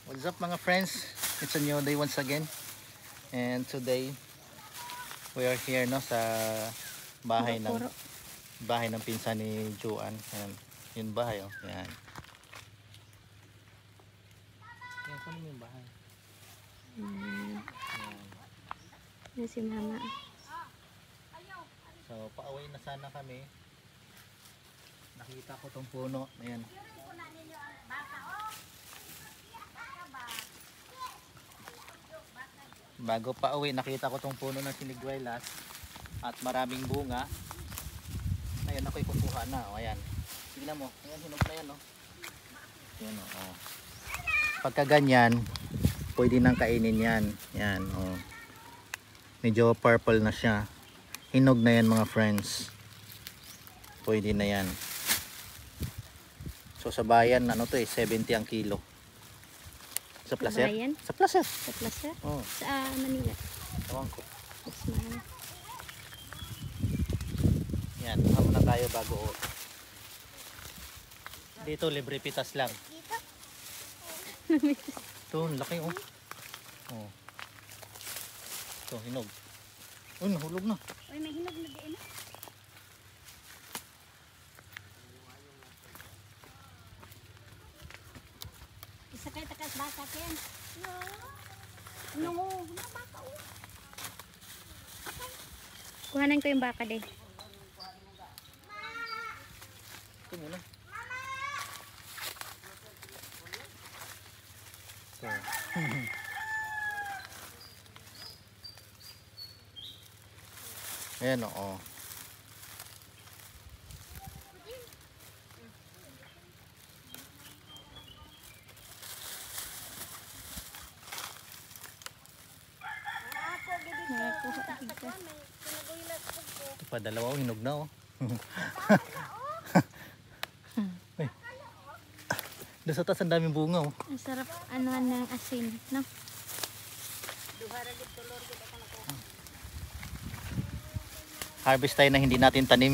What's up mga friends? It's a new day once again. And today we are here no sa bahay ng pinsan ni Juan. Ayan. Yung bahay oh. Ayan. Ayan, saan yung bahay? Ayan si mama. So pauwi na sana kami. Nakita ko tong puno. Ayan. Bago pa uwi, nakita ko tong puno ng siniguelas at maraming bunga. Ayan, ako'y kukuha na. O, ayan. Tingnan mo. Ayan, hinog na yan, no? Ayan, o. Pagka ganyan, pwede nang kainin yan. Ayan, o. Medyo purple na siya. Hinog na yan, mga friends. Pwede na yan. So, sa bayan, ano to eh, 70 ang kilo. Sa Placer? Sa Placer. Sa Placer? Oh. Sa Manila. Tawang ko. Mas mahal. Yan, kuha muna tayo bago. Dito, libre pitas lang. Ito, laki oh. Oh. Ito, hinog. Uy, nahulog na. Uy, may hinog na din. Isa kayo takas baka ken. No, baka oh. Kuhanan ko yung baka din. Ito muna. Ito. Ayan o. Ito pa, dalawa o, hinog na o. Ay. Doon sa taas ang daming bunga o. Ang sarap ano ng asin, no? Harvest tayo na hindi natin tanim.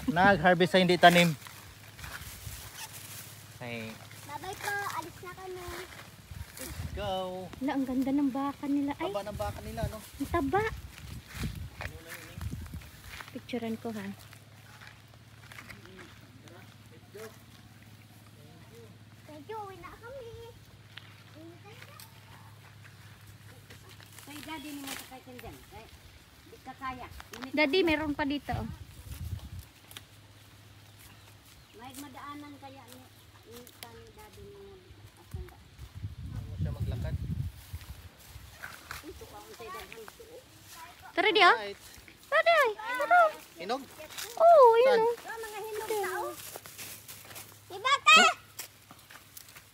Nag-harvest tayo hindi tanim. Okay. Bye-bye po, alis na kami. Let's go. Wala, ang ganda ng baka nila. Ay, Taba ng baka nila, no? ang taba. Ano na yun eh? Picturean ko ha. Let's go. Thank you, uwi na kami. Kay daddy ni mo sakay kan dyan. Di ka kaya. Daddy, meron pa dito. Oh. May madaanan kaya ni daddy mo asanda. Ano siya maglakad? Ito ka unsay daghan to. Tara di oh. Right. Tara. Tara. Hinog? Oh, yun Saan? oh. Mga hinog tao. Ibaka!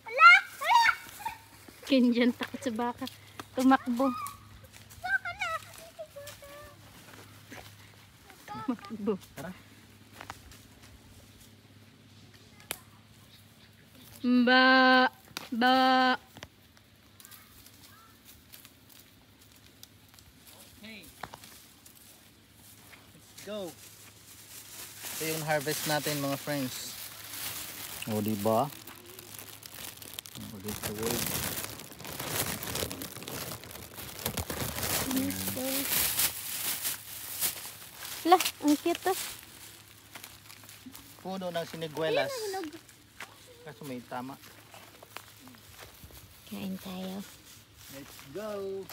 Wala! Wala! Kinjan takot sa baka. Tumakbo. Tumakbo. Tara. Ba. Ba. Okay. Let's go. Ito yung harvest natin mga friends. O diba? O dito word. Lah, ang cute oh. Puno ng siniguelas. Kaso may tama. Kain tayo. Let's go.